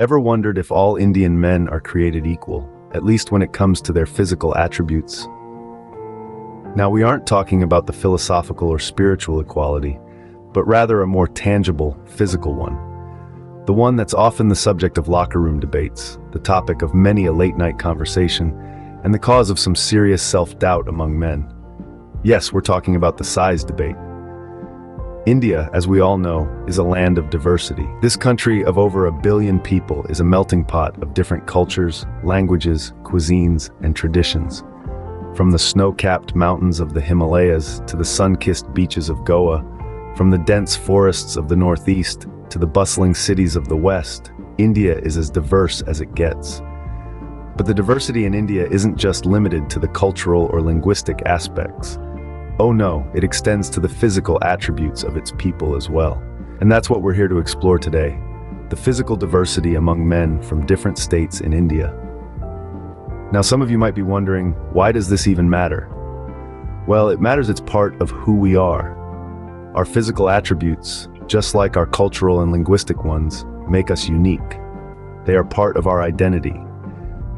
Ever wondered if all Indian men are created equal, at least when it comes to their physical attributes? Now, we aren't talking about the philosophical or spiritual equality, but rather a more tangible, physical one. The one that's often the subject of locker room debates, the topic of many a late-night conversation, and the cause of some serious self-doubt among men. Yes, we're talking about the size debate. India, as we all know, is a land of diversity. This country of over 1 billion people is a melting pot of different cultures, languages, cuisines, and traditions. From the snow-capped mountains of the Himalayas to the sun-kissed beaches of Goa, from the dense forests of the Northeast to the bustling cities of the West, India is as diverse as it gets. But the diversity in India isn't just limited to the cultural or linguistic aspects. Oh no, it extends to the physical attributes of its people as well. And that's what we're here to explore today, the physical diversity among men from different states in India. Now, some of you might be wondering, why does this even matter? Well, it matters. It's part of who we are. Our physical attributes, just like our cultural and linguistic ones, make us unique. They are part of our identity.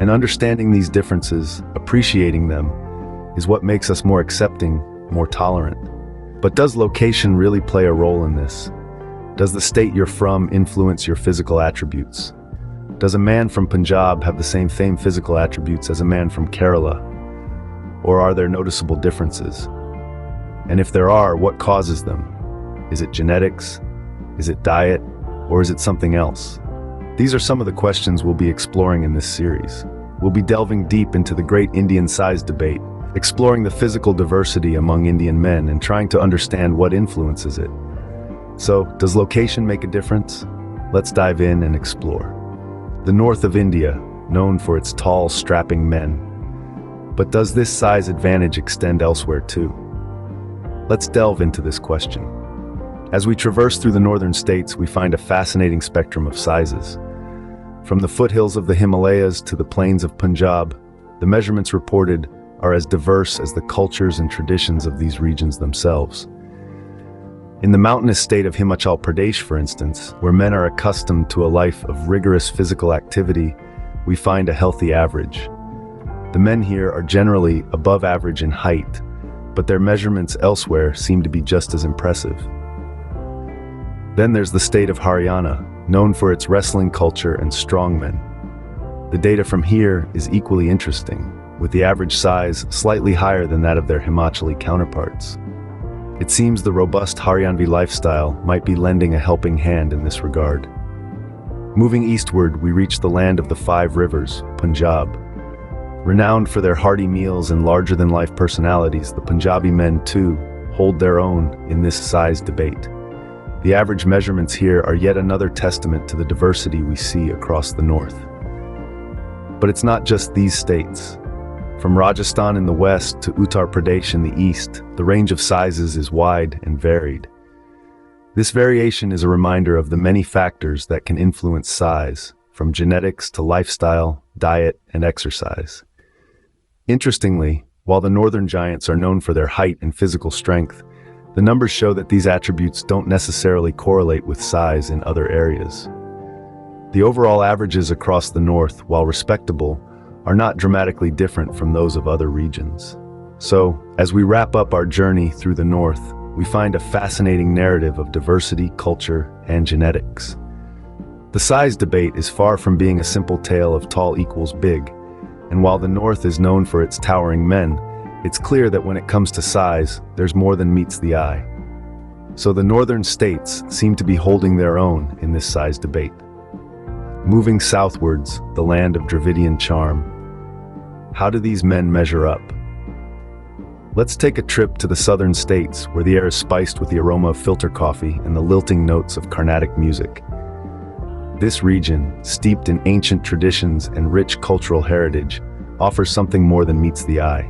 And understanding these differences, appreciating them, is what makes us more accepting, more tolerant. But does location really play a role in this? Does the state you're from influence your physical attributes? Does a man from Punjab have the same physical attributes as a man from Kerala? Or are there noticeable differences? And if there are, what causes them? Is it genetics? Is it diet? Or is it something else? These are some of the questions we'll be exploring in this series. We'll be delving deep into the great Indian size debate, exploring the physical diversity among Indian men and trying to understand what influences it. So, does location make a difference? Let's dive in and explore. The north of India, known for its tall, strapping men. But does this size advantage extend elsewhere too? Let's delve into this question. As we traverse through the northern states, we find a fascinating spectrum of sizes. From the foothills of the Himalayas to the plains of Punjab, the measurements reported are as diverse as the cultures and traditions of these regions themselves. In the mountainous state of Himachal Pradesh, for instance, where men are accustomed to a life of rigorous physical activity, we find a healthy average. The men here are generally above average in height, but their measurements elsewhere seem to be just as impressive. Then there's the state of Haryana, known for its wrestling culture and strongmen. The data from here is equally interesting, with the average size slightly higher than that of their Himachali counterparts. It seems the robust Haryanvi lifestyle might be lending a helping hand in this regard. Moving eastward, we reach the land of the 5 rivers, Punjab. Renowned for their hearty meals and larger-than-life personalities, the Punjabi men, too, hold their own in this size debate. The average measurements here are yet another testament to the diversity we see across the north. But it's not just these states. From Rajasthan in the west to Uttar Pradesh in the east, the range of sizes is wide and varied. This variation is a reminder of the many factors that can influence size, from genetics to lifestyle, diet, and exercise. Interestingly, while the northern giants are known for their height and physical strength, the numbers show that these attributes don't necessarily correlate with size in other areas. The overall averages across the north, while respectable, are not dramatically different from those of other regions. So, as we wrap up our journey through the north, we find a fascinating narrative of diversity, culture, and genetics. The size debate is far from being a simple tale of tall equals big, and while the north is known for its towering men, it's clear that when it comes to size, there's more than meets the eye. So the northern states seem to be holding their own in this size debate. Moving southwards, the land of Dravidian charm. How do these men measure up? Let's take a trip to the southern states, where the air is spiced with the aroma of filter coffee and the lilting notes of Carnatic music. This region, steeped in ancient traditions and rich cultural heritage, offers something more than meets the eye.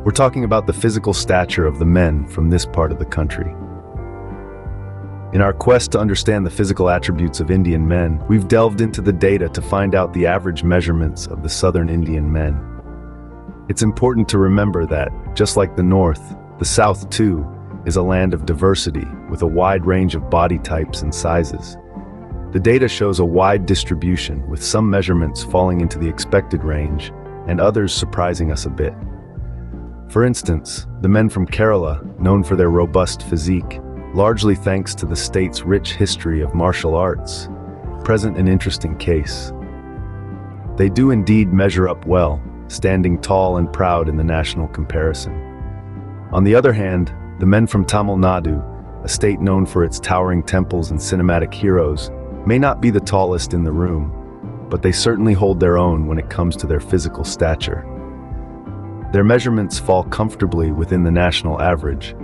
We're talking about the physical stature of the men from this part of the country. In our quest to understand the physical attributes of Indian men, we've delved into the data to find out the average measurements of the southern Indian men. It's important to remember that, just like the north, the south too is a land of diversity with a wide range of body types and sizes. The data shows a wide distribution, with some measurements falling into the expected range and others surprising us a bit. For instance, the men from Kerala, known for their robust physique, largely thanks to the state's rich history of martial arts, present an interesting case. They do indeed measure up well, standing tall and proud in the national comparison. On the other hand, the men from Tamil Nadu, a state known for its towering temples and cinematic heroes, may not be the tallest in the room, but they certainly hold their own when it comes to their physical stature. Their measurements fall comfortably within the national average,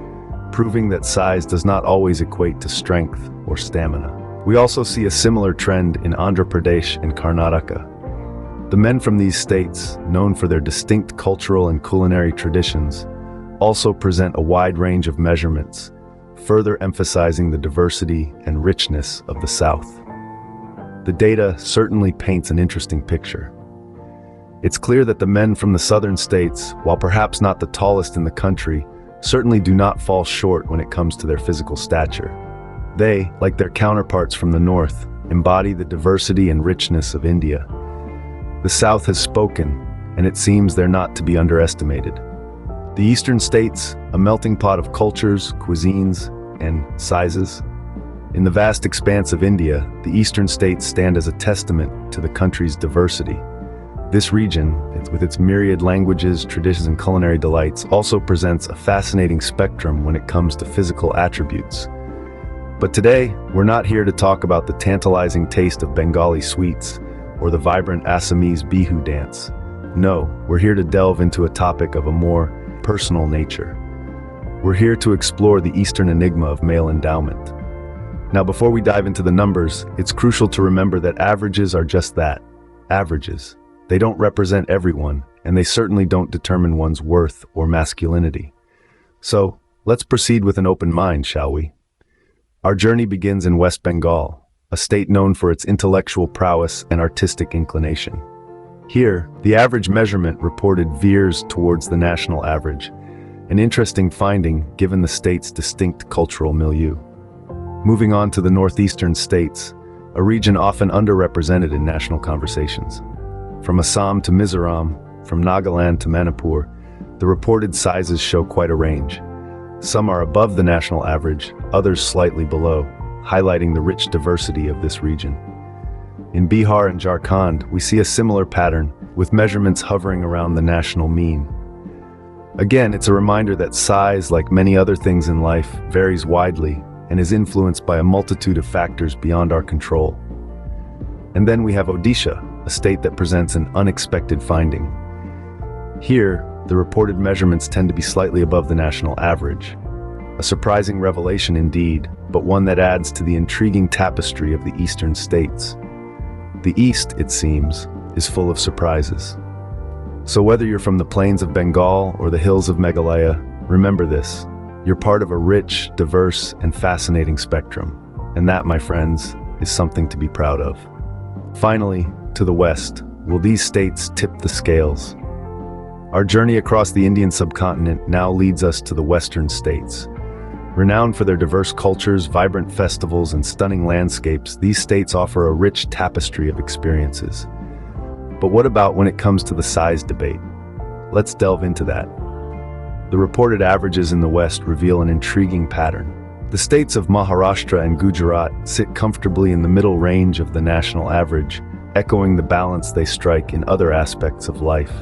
proving that size does not always equate to strength or stamina. We also see a similar trend in Andhra Pradesh and Karnataka. The men from these states, known for their distinct cultural and culinary traditions, also present a wide range of measurements, further emphasizing the diversity and richness of the South. The data certainly paints an interesting picture. It's clear that the men from the southern states, while perhaps not the tallest in the country, certainly do not fall short when it comes to their physical stature. They, like their counterparts from the north, embody the diversity and richness of India. The South has spoken, and it seems they're not to be underestimated. The eastern states, a melting pot of cultures, cuisines, and sizes. In the vast expanse of India, the eastern states stand as a testament to the country's diversity. This region, with its myriad languages, traditions, and culinary delights, also presents a fascinating spectrum when it comes to physical attributes. But today, we're not here to talk about the tantalizing taste of Bengali sweets or the vibrant Assamese Bihu dance. No, we're here to delve into a topic of a more personal nature. We're here to explore the Eastern enigma of male endowment. Now, before we dive into the numbers, it's crucial to remember that averages are just that, averages. They don't represent everyone, and they certainly don't determine one's worth or masculinity. So, let's proceed with an open mind, shall we? Our journey begins in West Bengal, a state known for its intellectual prowess and artistic inclination. Here, the average measurement reported veers towards the national average, an interesting finding given the state's distinct cultural milieu. Moving on to the northeastern states, a region often underrepresented in national conversations. From Assam to Mizoram, from Nagaland to Manipur, the reported sizes show quite a range. Some are above the national average, others slightly below, highlighting the rich diversity of this region. In Bihar and Jharkhand, we see a similar pattern, with measurements hovering around the national mean. Again, it's a reminder that size, like many other things in life, varies widely and is influenced by a multitude of factors beyond our control. And then we have Odisha, a state that presents an unexpected finding. Here, the reported measurements tend to be slightly above the national average. A surprising revelation indeed, but one that adds to the intriguing tapestry of the eastern states. The East, it seems, is full of surprises. So whether you're from the plains of Bengal or the hills of Meghalaya, remember this: you're part of a rich, diverse, and fascinating spectrum. And that, my friends, is something to be proud of. Finally, to the west, will these states tip the scales? Our journey across the Indian subcontinent now leads us to the western states. Renowned for their diverse cultures, vibrant festivals, and stunning landscapes, these states offer a rich tapestry of experiences. But what about when it comes to the size debate? Let's delve into that. The reported averages in the West reveal an intriguing pattern. The states of Maharashtra and Gujarat sit comfortably in the middle range of the national average, echoing the balance they strike in other aspects of life.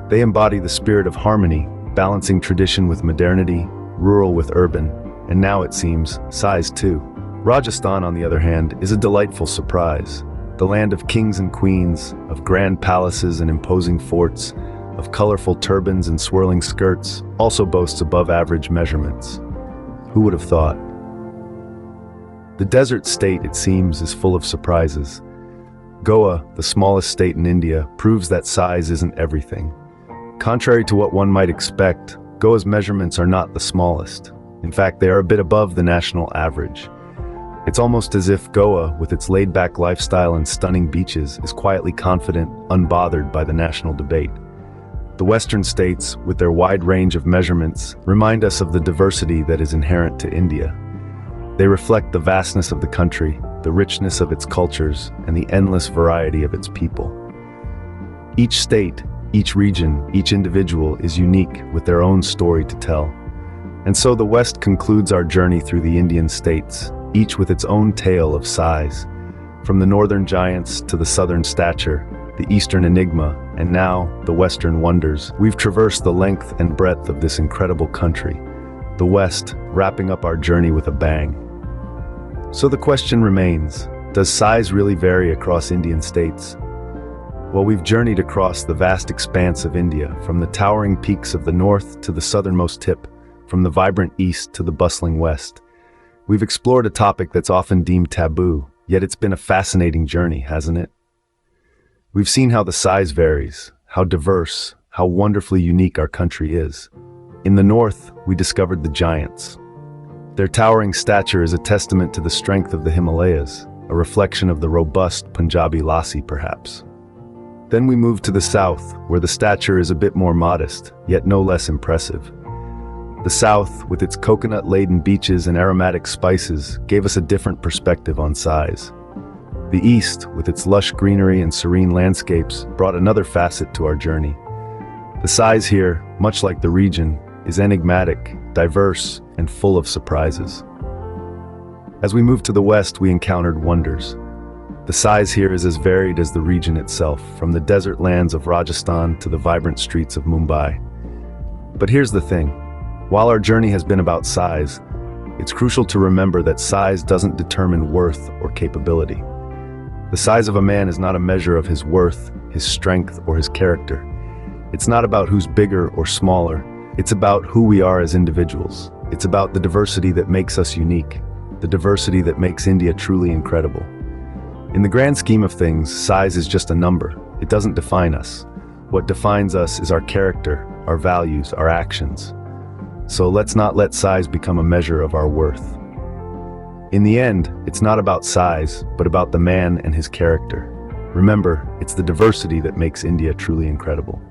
They embody the spirit of harmony, balancing tradition with modernity, rural with urban, and now it seems, size too. Rajasthan, on the other hand, is a delightful surprise. The land of kings and queens, of grand palaces and imposing forts, of colorful turbans and swirling skirts, also boasts above-average measurements. Who would have thought? The desert state, it seems, is full of surprises. Goa, the smallest state in India, proves that size isn't everything. Contrary to what one might expect, Goa's measurements are not the smallest. In fact, they are a bit above the national average. It's almost as if Goa, with its laid-back lifestyle and stunning beaches, is quietly confident, unbothered by the national debate. The western states, with their wide range of measurements, remind us of the diversity that is inherent to India. They reflect the vastness of the country, the richness of its cultures, and the endless variety of its people. Each state, each region, each individual is unique with their own story to tell. And so the West concludes our journey through the Indian states, each with its own tale of size. From the northern giants to the southern stature, the eastern enigma, and now the western wonders, we've traversed the length and breadth of this incredible country, the West wrapping up our journey with a bang. So the question remains, does size really vary across Indian states? Well, we've journeyed across the vast expanse of India, from the towering peaks of the north to the southernmost tip, from the vibrant east to the bustling west. We've explored a topic that's often deemed taboo, yet it's been a fascinating journey, hasn't it? We've seen how the size varies, how diverse, how wonderfully unique our country is. In the north, we discovered the giants. Their towering stature is a testament to the strength of the Himalayas, a reflection of the robust Punjabi lassi perhaps. Then we moved to the south, where the stature is a bit more modest, yet no less impressive. The south, with its coconut-laden beaches and aromatic spices, gave us a different perspective on size. The east, with its lush greenery and serene landscapes, brought another facet to our journey. The size here, much like the region, is enigmatic, diverse, and full of surprises. As we moved to the west, we encountered wonders. The size here is as varied as the region itself, from the desert lands of Rajasthan to the vibrant streets of Mumbai. But here's the thing. While our journey has been about size, it's crucial to remember that size doesn't determine worth or capability. The size of a man is not a measure of his worth, his strength, or his character. It's not about who's bigger or smaller. It's about who we are as individuals. It's about the diversity that makes us unique, the diversity that makes India truly incredible. In the grand scheme of things, size is just a number. It doesn't define us. What defines us is our character, our values, our actions. So let's not let size become a measure of our worth. In the end, it's not about size, but about the man and his character. Remember, it's the diversity that makes India truly incredible.